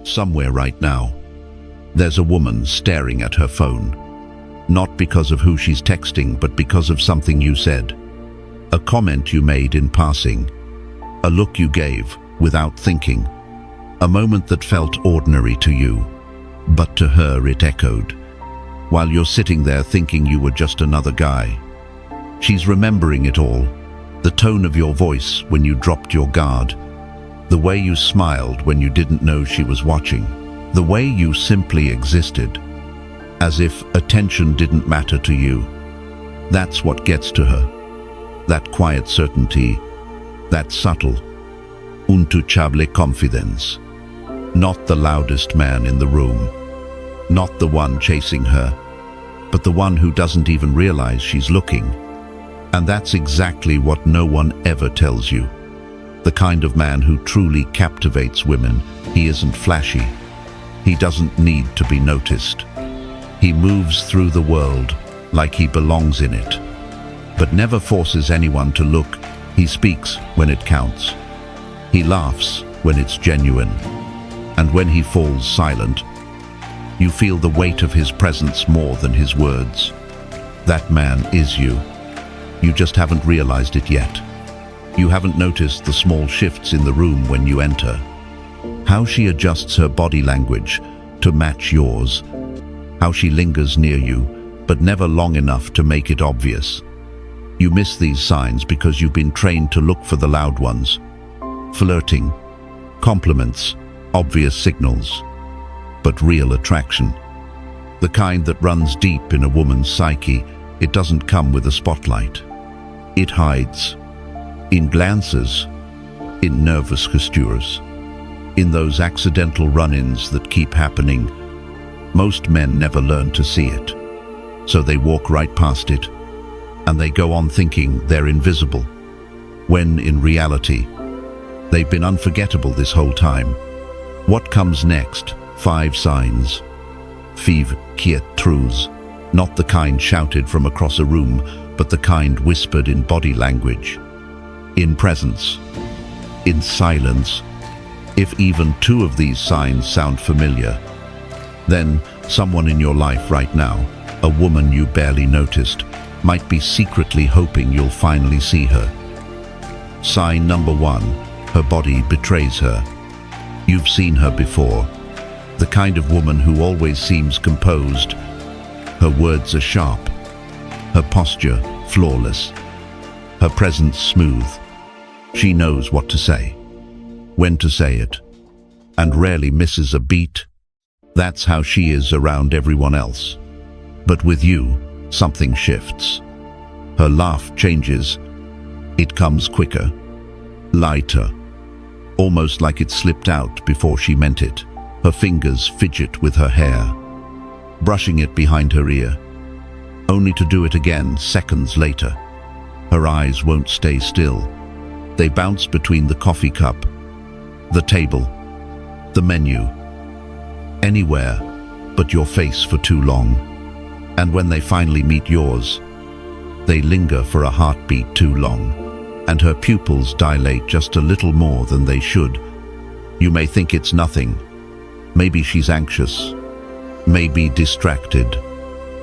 Somewhere right now, there's a woman staring at her phone. Not because of who she's texting, but because of something you said. A comment you made in passing. A look you gave without thinking. A moment that felt ordinary to you, but to her it echoed. While you're sitting there thinking you were just another guy. She's remembering it all. The tone of your voice when you dropped your guard. The way you smiled when you didn't know she was watching. The way you simply existed. As if attention didn't matter to you. That's what gets to her. That quiet certainty. That subtle, untouchable confidence. Not the loudest man in the room. Not the one chasing her. But the one who doesn't even realize she's looking. And that's exactly what no one ever tells you. The kind of man who truly captivates women. He isn't flashy. He doesn't need to be noticed. He moves through the world like he belongs in it, but never forces anyone to look. He speaks when it counts. He laughs when it's genuine. And when he falls silent, you feel the weight of his presence more than his words. That man is you. You just haven't realized it yet. You haven't noticed the small shifts in the room when you enter. How she adjusts her body language to match yours. How she lingers near you, but never long enough to make it obvious. You miss these signs because you've been trained to look for the loud ones. Flirting, compliments, obvious signals. But real attraction. The kind that runs deep in a woman's psyche, it doesn't come with a spotlight. It hides. In glances, in nervous gestures, in those accidental run-ins that keep happening. Most men never learn to see it, so they walk right past it, and they go on thinking they're invisible, when in reality, they've been unforgettable this whole time. What comes next? 5 signs. Five quiet truths, not the kind shouted from across a room, but the kind whispered in body language. In presence, in silence. If even 2 of these signs sound familiar, then someone in your life right now, a woman you barely noticed, might be secretly hoping you'll finally see her. Sign number 1, her body betrays her. You've seen her before. The kind of woman who always seems composed. Her words are sharp. Her posture flawless. Her presence smooth. She knows what to say, when to say it, and rarely misses a beat. That's how she is around everyone else. But with you, something shifts. Her laugh changes. It comes quicker, lighter, almost like it slipped out before she meant it. Her fingers fidget with her hair, brushing it behind her ear, only to do it again seconds later. Her eyes won't stay still. They bounce between the coffee cup, the table, the menu, anywhere but your face for too long. And when they finally meet yours, they linger for a heartbeat too long, and her pupils dilate just a little more than they should. You may think it's nothing. Maybe she's anxious, maybe distracted,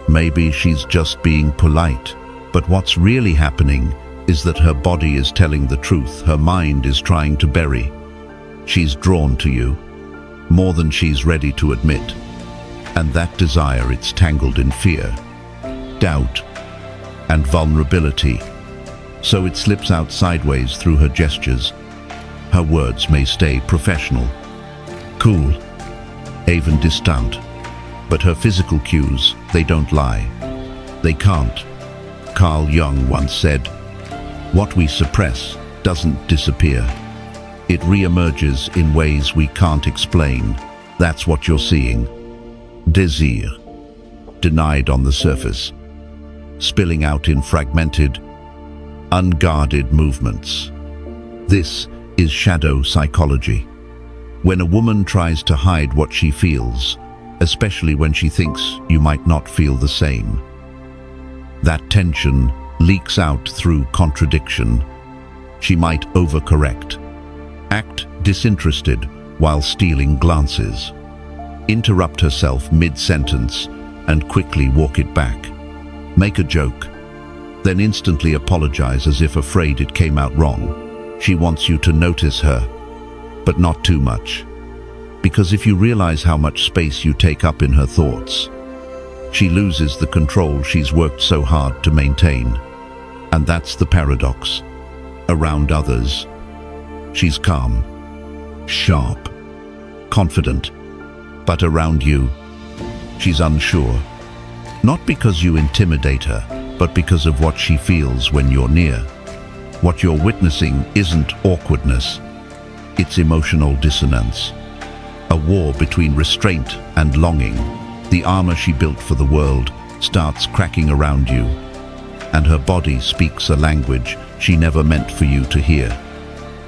maybe she's just being polite. But what's really happening is that her body is telling the truth her mind is trying to bury. She's drawn to you, more than she's ready to admit. And that desire, it's tangled in fear, doubt, and vulnerability. So it slips out sideways through her gestures. Her words may stay professional, cool, even distant. But her physical cues, they don't lie. They can't. Carl Jung once said, "What we suppress doesn't disappear. It re-emerges in ways we can't explain." That's what you're seeing. Desire, denied on the surface, spilling out in fragmented, unguarded movements. This is shadow psychology. When a woman tries to hide what she feels, especially when she thinks you might not feel the same, that tension leaks out through contradiction. She might overcorrect, act disinterested while stealing glances. Interrupt herself mid-sentence and quickly walk it back. Make a joke, then instantly apologize as if afraid it came out wrong. She wants you to notice her, but not too much. Because if you realize how much space you take up in her thoughts, she loses the control she's worked so hard to maintain. And that's the paradox. Around others, she's calm, sharp, confident, but around you, she's unsure. Not because you intimidate her, but because of what she feels when you're near. What you're witnessing isn't awkwardness, it's emotional dissonance. A war between restraint and longing. The armor she built for the world starts cracking around you, and her body speaks a language she never meant for you to hear.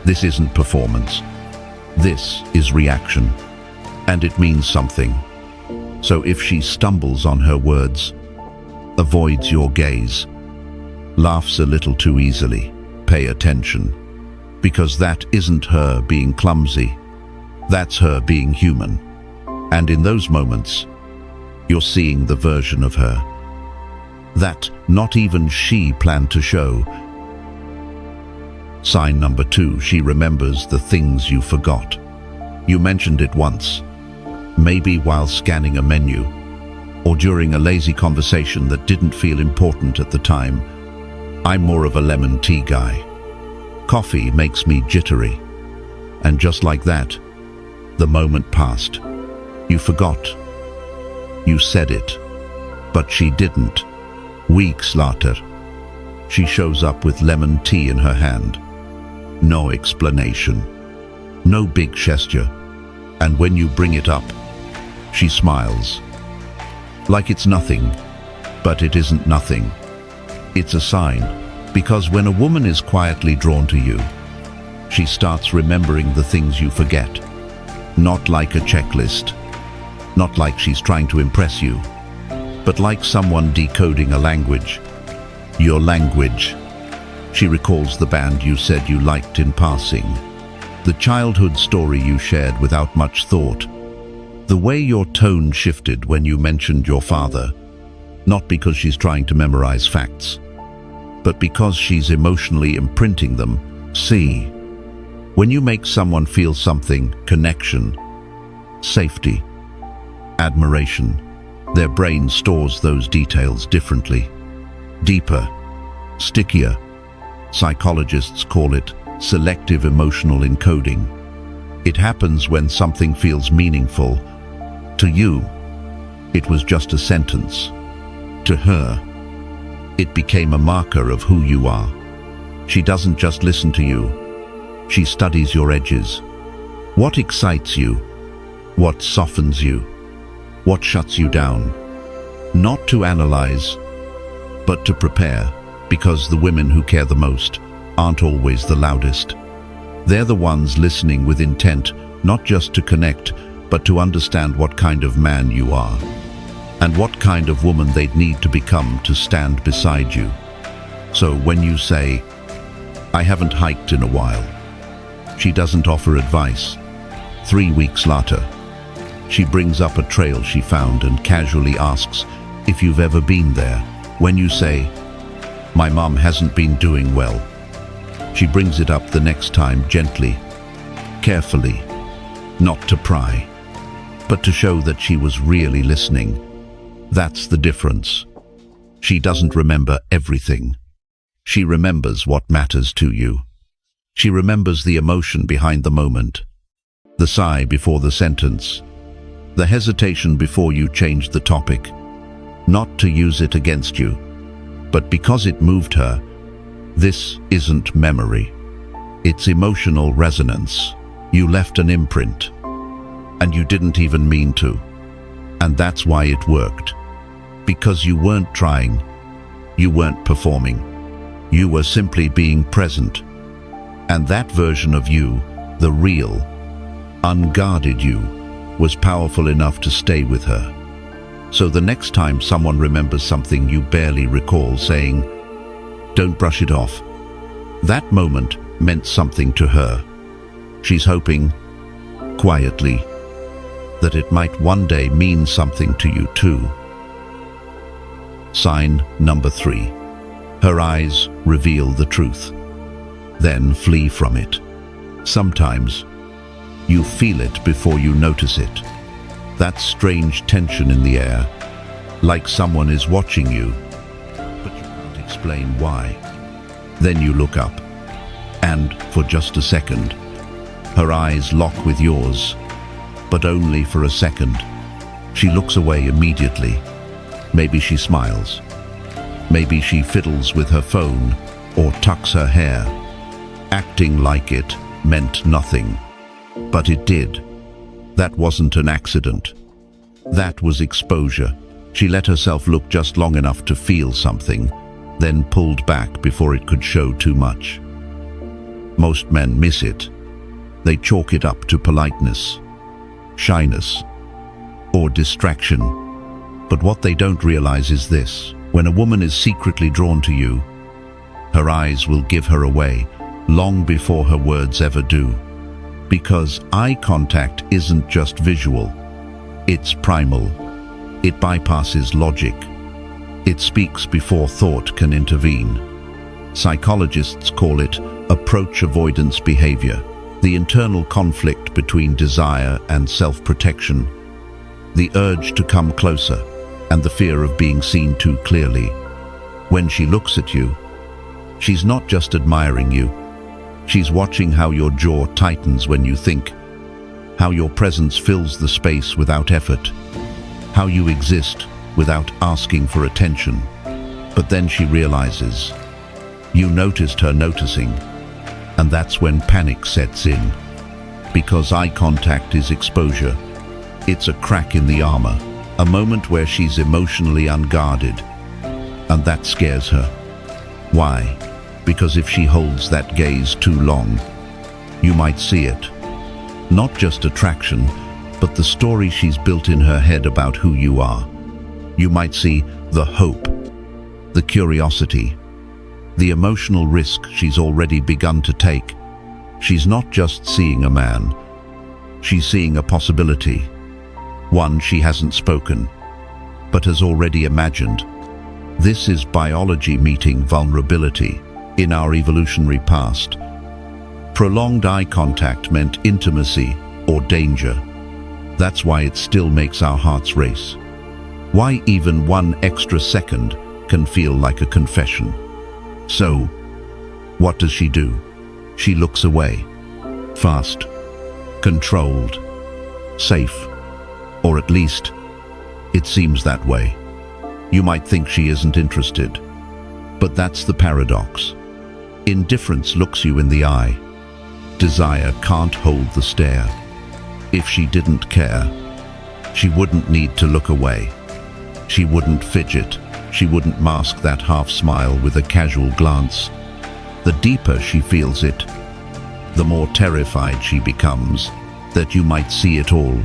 This isn't performance. This is reaction, and it means something. So if she stumbles on her words, avoids your gaze, laughs a little too easily, pay attention. Because that isn't her being clumsy, that's her being human. And in those moments, you're seeing the version of her that not even she planned to show. Sign number 2, she remembers the things you forgot. You mentioned it once, maybe while scanning a menu, or during a lazy conversation that didn't feel important at the time. I'm more of a lemon tea guy. Coffee makes me jittery. And just like that, the moment passed. You forgot. You said it, but she didn't. Weeks later, she shows up with lemon tea in her hand. No explanation, no big gesture. And when you bring it up, she smiles. Like it's nothing, but it isn't nothing. It's a sign, because when a woman is quietly drawn to you, she starts remembering the things you forget. Not like a checklist, not like she's trying to impress you, but like someone decoding a language. Your language. She recalls the band you said you liked in passing, the childhood story you shared without much thought, the way your tone shifted when you mentioned your father, not because she's trying to memorize facts, but because she's emotionally imprinting them. See, when you make someone feel something, connection, safety, admiration, their brain stores those details differently, deeper, stickier. Psychologists call it selective emotional encoding. It happens when something feels meaningful. To you, it was just a sentence. To her, it became a marker of who you are. She doesn't just listen to you, she studies your edges. What excites you? What softens you? What shuts you down? Not to analyze, but to prepare, because the women who care the most aren't always the loudest. They're the ones listening with intent, not just to connect, but to understand what kind of man you are, and what kind of woman they'd need to become to stand beside you. So when you say, "I haven't hiked in a while," she doesn't offer advice. 3 weeks later, she brings up a trail she found and casually asks if you've ever been there. When you say, "My mom hasn't been doing well," she brings it up the next time gently, carefully, not to pry, but to show that she was really listening. That's the difference. She doesn't remember everything. She remembers what matters to you. She remembers the emotion behind the moment, the sigh before the sentence, the hesitation before you changed the topic, not to use it against you, but because it moved her. This isn't memory. It's emotional resonance. You left an imprint, and you didn't even mean to. And that's why it worked. Because you weren't trying, you weren't performing. You were simply being present. And that version of you, the real, unguarded you, was powerful enough to stay with her. So the next time someone remembers something you barely recall, saying, "Don't brush it off," that moment meant something to her. She's hoping, quietly, that it might one day mean something to you too. Sign number 3. Her eyes reveal the truth, then flee from it. Sometimes you feel it before you notice it. That strange tension in the air, like someone is watching you, but you can't explain why. Then you look up, and for just a second, her eyes lock with yours, but only for a second. She looks away immediately. Maybe she smiles. Maybe she fiddles with her phone or tucks her hair, acting like it meant nothing. But it did. That wasn't an accident. That was exposure. She let herself look just long enough to feel something, then pulled back before it could show too much. Most men miss it. They chalk it up to politeness, shyness, or distraction. But what they don't realize is this: when a woman is secretly drawn to you, her eyes will give her away long before her words ever do. Because eye contact isn't just visual, it's primal. It bypasses logic. It speaks before thought can intervene. Psychologists call it approach avoidance behavior, the internal conflict between desire and self-protection, the urge to come closer, and the fear of being seen too clearly. When she looks at you, she's not just admiring you. She's watching how your jaw tightens when you think, how your presence fills the space without effort, how you exist without asking for attention. But then she realizes, you noticed her noticing, and that's when panic sets in. Because eye contact is exposure. It's a crack in the armor, a moment where she's emotionally unguarded, and that scares her. Why? Because if she holds that gaze too long, you might see it. Not just attraction, but the story she's built in her head about who you are. You might see the hope, the curiosity, the emotional risk she's already begun to take. She's not just seeing a man, she's seeing a possibility. One she hasn't spoken, but has already imagined. This is biology meeting vulnerability. In our evolutionary past, prolonged eye contact meant intimacy or danger. That's why it still makes our hearts race. Why even one extra second can feel like a confession. So, what does she do? She looks away. Fast, controlled, safe, or at least, it seems that way. You might think she isn't interested, but that's the paradox. Indifference looks you in the eye. Desire can't hold the stare. If she didn't care, she wouldn't need to look away. She wouldn't fidget. She wouldn't mask that half smile with a casual glance. The deeper she feels it, the more terrified she becomes that you might see it all.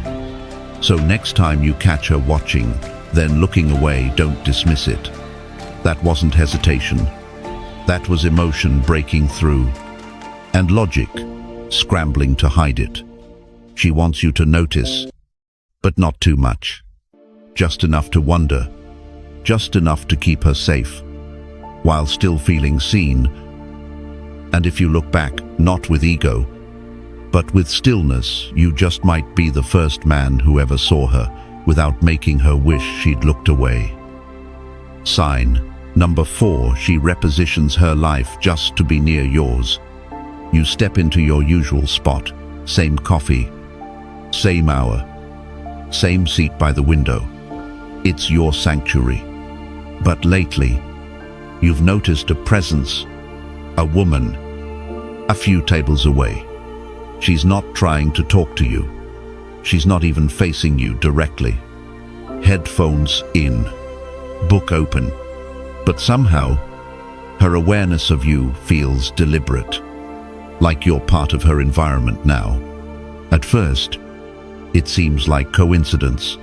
So next time you catch her watching, then looking away, don't dismiss it. That wasn't hesitation. That was emotion breaking through, and logic scrambling to hide it. She wants you to notice, but not too much. Just enough to wonder, just enough to keep her safe, while still feeling seen. And if you look back, not with ego, but with stillness, you just might be the first man who ever saw her without making her wish she'd looked away. Sign number 4, she repositions her life just to be near yours. You step into your usual spot, same coffee, same hour, same seat by the window. It's your sanctuary. But lately, you've noticed a presence, a woman, a few tables away. She's not trying to talk to you. She's not even facing you directly. Headphones in, book open. But somehow, her awareness of you feels deliberate, like you're part of her environment now. At first, it seems like coincidence.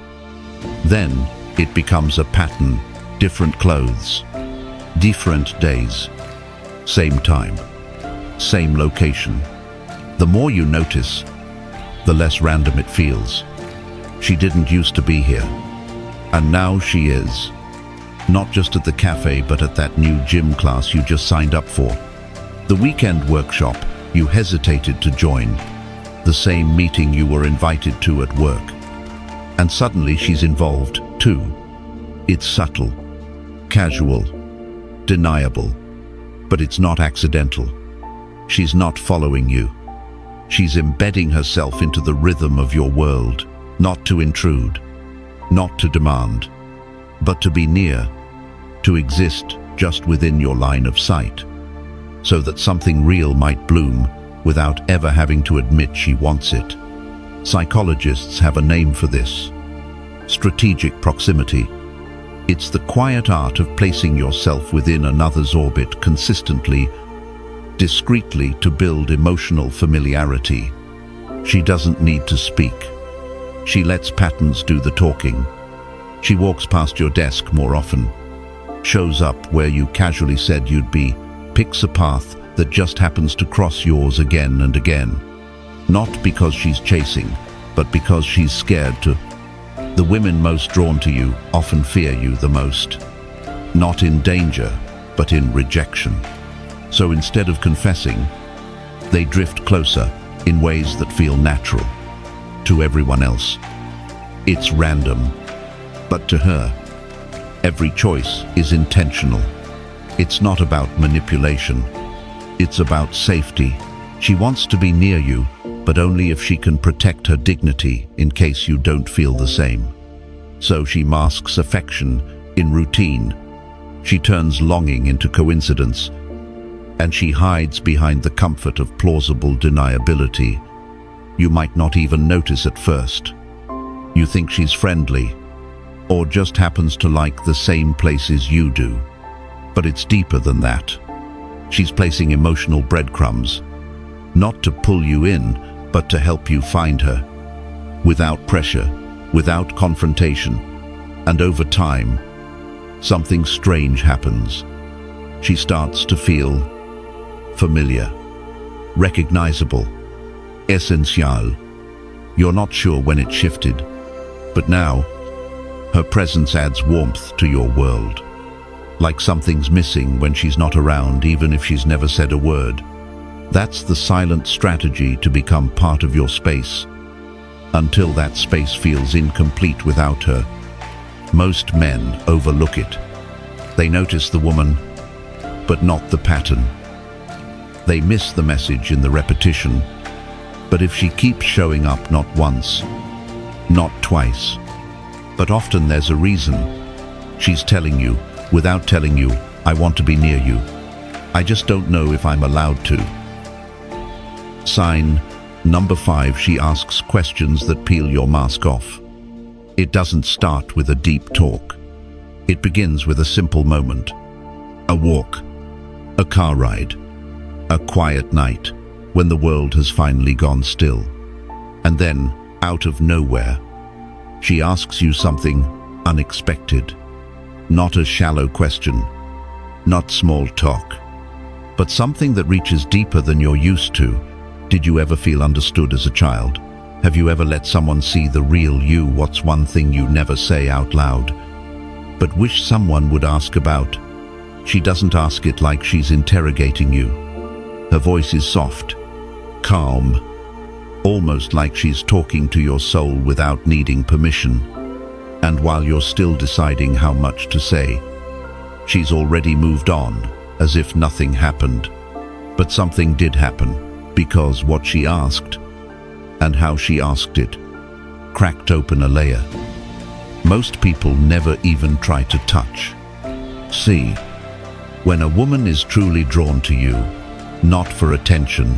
Then, it becomes a pattern, different clothes, different days, same time, same location. The more you notice, the less random it feels. She didn't used to be here, and now she is. Not just at the cafe, but at that new gym class you just signed up for. The weekend workshop you hesitated to join. The same meeting you were invited to at work. And suddenly she's involved too. It's subtle, casual, deniable, but it's not accidental. She's not following you. She's embedding herself into the rhythm of your world, not to intrude, not to demand, but to be near, to exist just within your line of sight, so that something real might bloom without ever having to admit she wants it. Psychologists have a name for this: strategic proximity. It's the quiet art of placing yourself within another's orbit consistently, discreetly, to build emotional familiarity. She doesn't need to speak. She lets patterns do the talking. She walks past your desk more often, shows up where you casually said you'd be, picks a path that just happens to cross yours again and again. Not because she's chasing, but because she's scared to. The women most drawn to you often fear you the most. Not in danger, but in rejection. So instead of confessing, they drift closer in ways that feel natural. To everyone else, it's random, but to her, every choice is intentional. It's not about manipulation. It's about safety. She wants to be near you, but only if she can protect her dignity in case you don't feel the same. So she masks affection in routine. She turns longing into coincidence, and she hides behind the comfort of plausible deniability. You might not even notice at first. You think she's friendly, or just happens to like the same places you do. But it's deeper than that. She's placing emotional breadcrumbs, not to pull you in, but to help you find her. Without pressure, without confrontation, and over time, something strange happens. She starts to feel familiar, recognizable, essential. You're not sure when it shifted, but now, her presence adds warmth to your world. Like something's missing when she's not around, even if she's never said a word. That's the silent strategy to become part of your space, until that space feels incomplete without her. Most men overlook it. They notice the woman, but not the pattern. They miss the message in the repetition. But if she keeps showing up not once, not twice, but often, there's a reason. She's telling you, without telling you, I want to be near you. I just don't know if I'm allowed to. Sign number 5, she asks questions that peel your mask off. It doesn't start with a deep talk. It begins with a simple moment. A walk, a car ride, a quiet night when the world has finally gone still. And then, out of nowhere, she asks you something unexpected. Not a shallow question, not small talk, but something that reaches deeper than you're used to. Did you ever feel understood as a child? Have you ever let someone see the real you? What's one thing you never say out loud, but wish someone would ask about? She doesn't ask it like she's interrogating you. Her voice is soft, calm, almost like she's talking to your soul without needing permission. And while you're still deciding how much to say, she's already moved on, as if nothing happened. But something did happen, because what she asked, and how she asked it, cracked open a layer most people never even try to touch. See, when a woman is truly drawn to you, not for attention,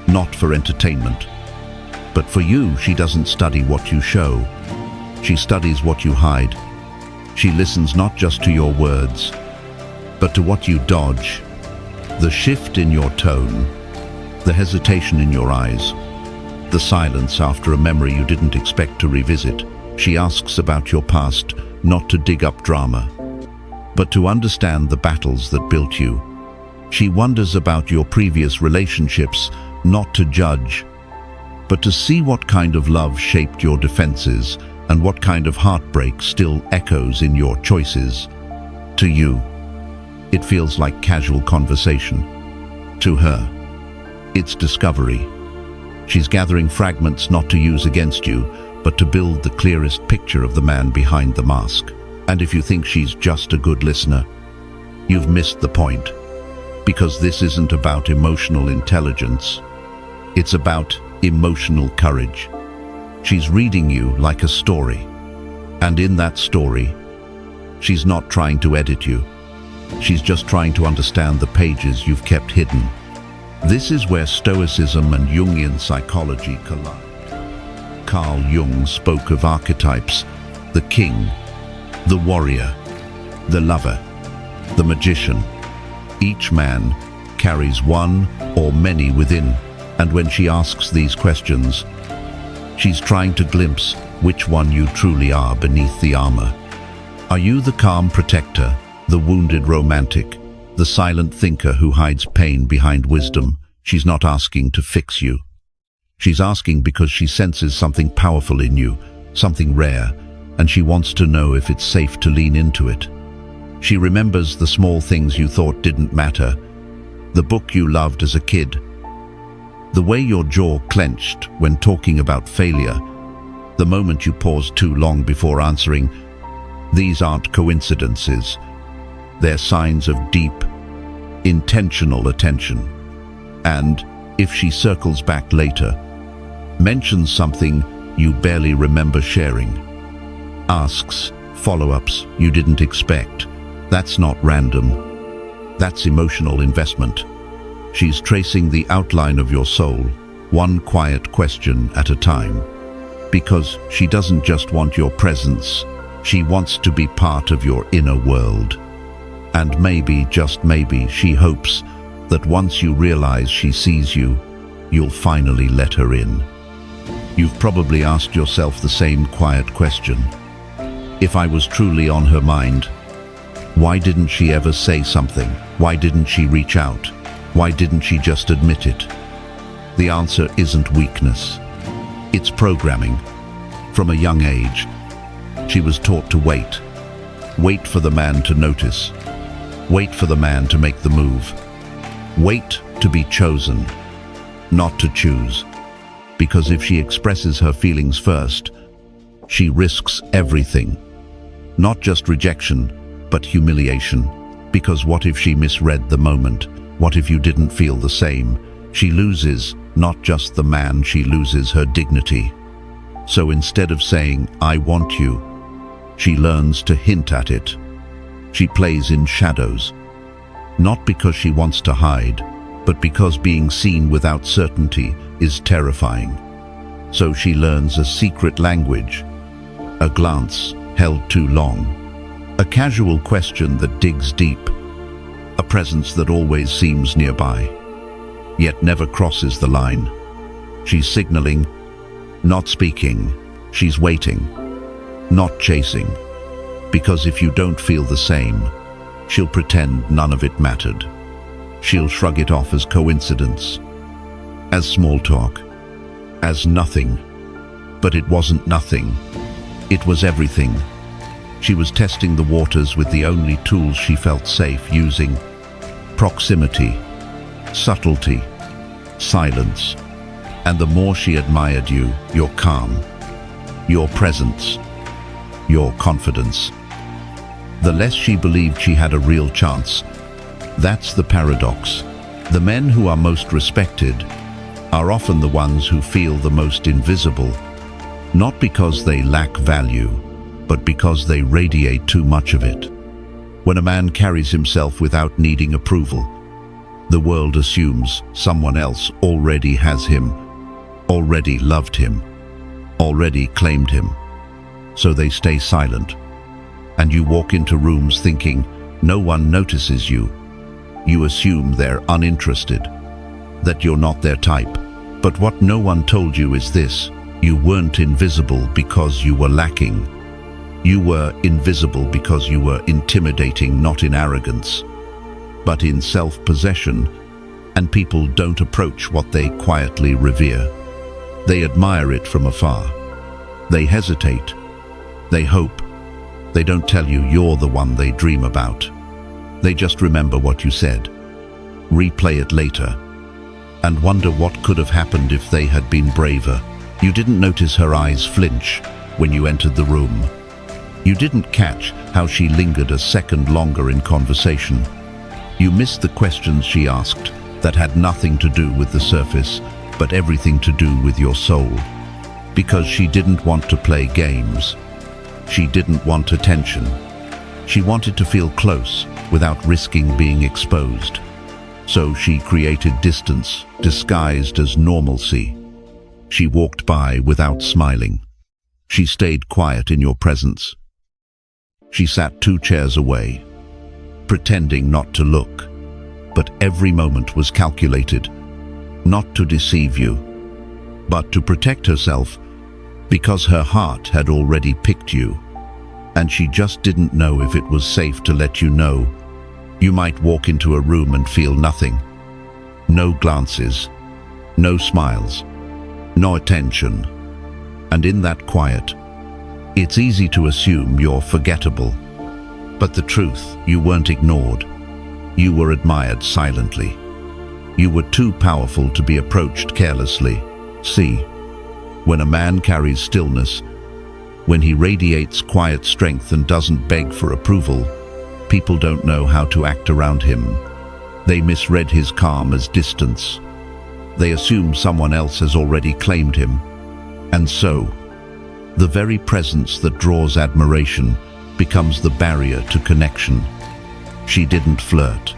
not for entertainment, but for you, she doesn't study what you show. She studies what you hide. She listens not just to your words, but to what you dodge. The shift in your tone, the hesitation in your eyes, the silence after a memory you didn't expect to revisit. She asks about your past, not to dig up drama, but to understand the battles that built you. She wonders about your previous relationships, not to judge, but to see what kind of love shaped your defenses and what kind of heartbreak still echoes in your choices. To you, it feels like casual conversation. To her, it's discovery. She's gathering fragments not to use against you, but to build the clearest picture of the man behind the mask. And if you think she's just a good listener, you've missed the point. Because this isn't about emotional intelligence. It's about emotional courage. She's reading you like a story. And in that story, she's not trying to edit you. She's just trying to understand the pages you've kept hidden. This is where Stoicism and Jungian psychology collide. Carl Jung spoke of archetypes: the king, the warrior, the lover, the magician. Each man carries one or many within, and when she asks these questions, she's trying to glimpse which one you truly are beneath the armor. Are you the calm protector, the wounded romantic, the silent thinker who hides pain behind wisdom? She's not asking to fix you. She's asking because she senses something powerful in you, something rare, and she wants to know if it's safe to lean into it. She remembers the small things you thought didn't matter, the book you loved as a kid, the way your jaw clenched when talking about failure, the moment you paused too long before answering. These aren't coincidences. They're signs of deep, intentional attention. And if she circles back later, mentions something you barely remember sharing, asks follow-ups you didn't expect, that's not random. That's emotional investment. She's tracing the outline of your soul, one quiet question at a time. Because she doesn't just want your presence, she wants to be part of your inner world. And maybe, just maybe, she hopes that once you realize she sees you, you'll finally let her in. You've probably asked yourself the same quiet question. If I was truly on her mind, why didn't she ever say something? Why didn't she reach out? Why didn't she just admit it? The answer isn't weakness. It's programming. From a young age, she was taught to wait. Wait for the man to notice. Wait for the man to make the move. Wait to be chosen, not to choose. Because if she expresses her feelings first, she risks everything. Not just rejection, but humiliation. Because what if she misread the moment? What if you didn't feel the same? She loses not just the man, she loses her dignity. So instead of saying, I want you, she learns to hint at it. She plays in shadows. Not because she wants to hide, but because being seen without certainty is terrifying. So she learns a secret language, a glance held too long, a casual question that digs deep, a presence that always seems nearby, yet never crosses the line. She's signaling, not speaking. She's waiting, not chasing. Because if you don't feel the same, she'll pretend none of it mattered. She'll shrug it off as coincidence, as small talk, as nothing. But it wasn't nothing. It was everything. She was testing the waters with the only tools she felt safe using: proximity, subtlety, silence. And the more she admired you, your calm, your presence, your confidence, the less she believed she had a real chance. That's the paradox. The men who are most respected are often the ones who feel the most invisible, not because they lack value, but because they radiate too much of it. When a man carries himself without needing approval, the world assumes someone else already has him, already loved him, already claimed him. So they stay silent. And you walk into rooms thinking no one notices you. You assume they're uninterested, that you're not their type. But what no one told you is this: you weren't invisible because you were lacking. You were invisible because you were intimidating, not in arrogance, but in self-possession. And people don't approach what they quietly revere. They admire it from afar. They hesitate. They hope. They don't tell you you're the one they dream about. They just remember what you said, replay it later, and wonder what could have happened if they had been braver. You didn't notice her eyes flinch when you entered the room. You didn't catch how she lingered a second longer in conversation. You missed the questions she asked that had nothing to do with the surface, but everything to do with your soul. Because she didn't want to play games. She didn't want attention. She wanted to feel close without risking being exposed. So she created distance, disguised as normalcy. She walked by without smiling. She stayed quiet in your presence. She sat 2 chairs away, pretending not to look. But every moment was calculated, not to deceive you, but to protect herself, because her heart had already picked you, and she just didn't know if it was safe to let you know. You might walk into a room and feel nothing. No glances, no smiles, no attention. And in that quiet, it's easy to assume you're forgettable. But the truth, you weren't ignored. You were admired silently. You were too powerful to be approached carelessly. See, when a man carries stillness, when he radiates quiet strength and doesn't beg for approval, people don't know how to act around him. They misread his calm as distance. They assume someone else has already claimed him. And so, the very presence that draws admiration becomes the barrier to connection. She didn't flirt.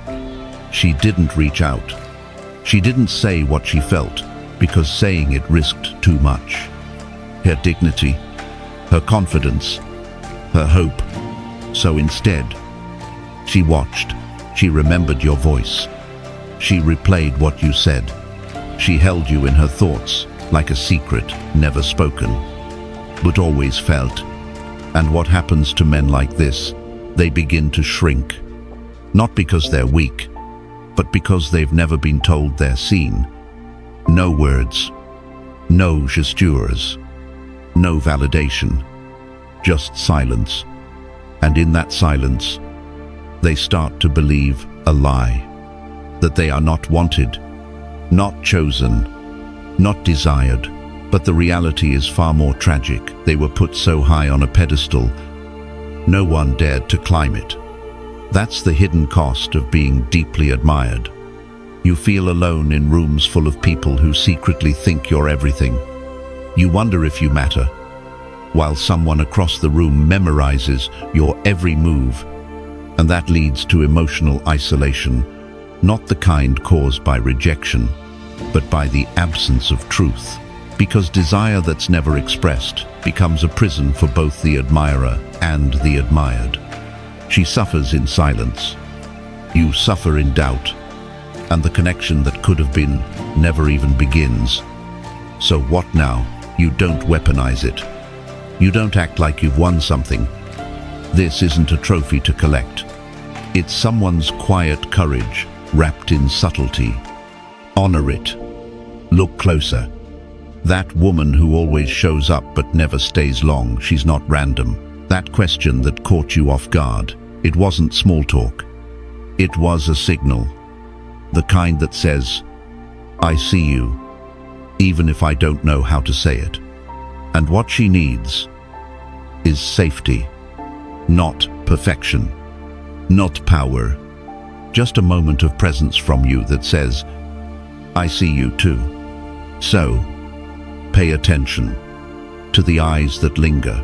She didn't reach out. She didn't say what she felt, because saying it risked too much. Her dignity, her confidence, her hope. So instead, she watched. She remembered your voice. She replayed what you said. She held you in her thoughts, like a secret never spoken, but always felt. And what happens to men like this? They begin to shrink. Not because they're weak, but because they've never been told they're seen. No words, no gestures, no validation, just silence. And in that silence, they start to believe a lie, that they are not wanted, not chosen, not desired. But the reality is far more tragic. They were put so high on a pedestal, no one dared to climb it. That's the hidden cost of being deeply admired. You feel alone in rooms full of people who secretly think you're everything. You wonder if you matter, while someone across the room memorizes your every move. And that leads to emotional isolation, not the kind caused by rejection, but by the absence of truth. Because desire that's never expressed becomes a prison for both the admirer and the admired. She suffers in silence. You suffer in doubt, and the connection that could have been never even begins. So what now? You don't weaponize it. You don't act like you've won something. This isn't a trophy to collect. It's someone's quiet courage wrapped in subtlety. Honor it. Look closer. That woman who always shows up but never stays long, she's not random. That question that caught you off guard, it wasn't small talk. It was a signal. The kind that says, I see you, even if I don't know how to say it. And what she needs is safety, not perfection, not power. Just a moment of presence from you that says, I see you too. So, pay attention to the eyes that linger,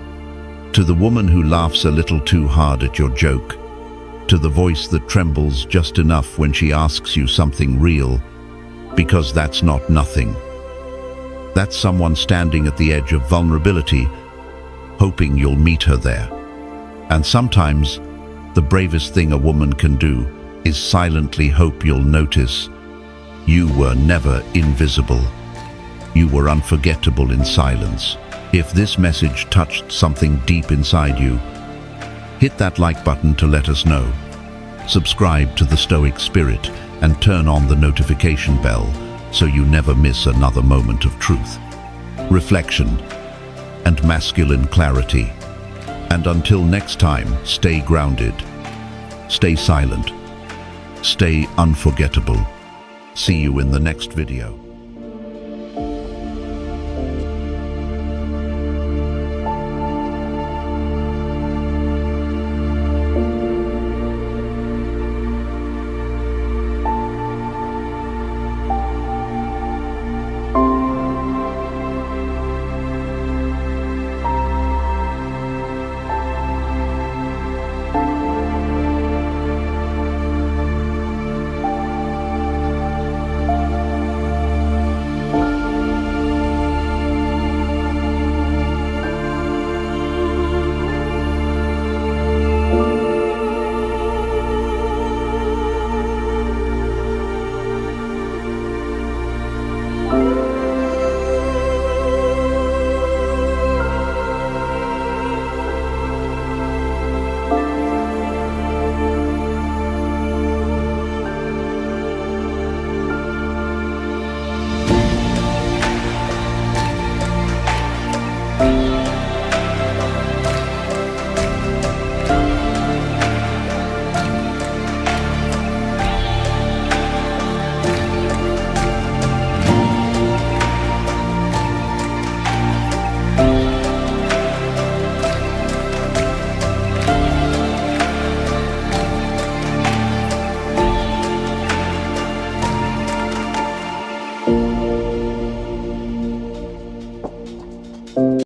to the woman who laughs a little too hard at your joke, to the voice that trembles just enough when she asks you something real, because that's not nothing. That's someone standing at the edge of vulnerability, hoping you'll meet her there. And sometimes, the bravest thing a woman can do is silently hope you'll notice. You were never invisible. You were unforgettable in silence. If this message touched something deep inside you, hit that like button to let us know. Subscribe to the Stoic Spirit and turn on the notification bell so you never miss another moment of truth. reflection, and masculine clarity. And until next time, stay grounded, stay silent, stay unforgettable. See you in the next video.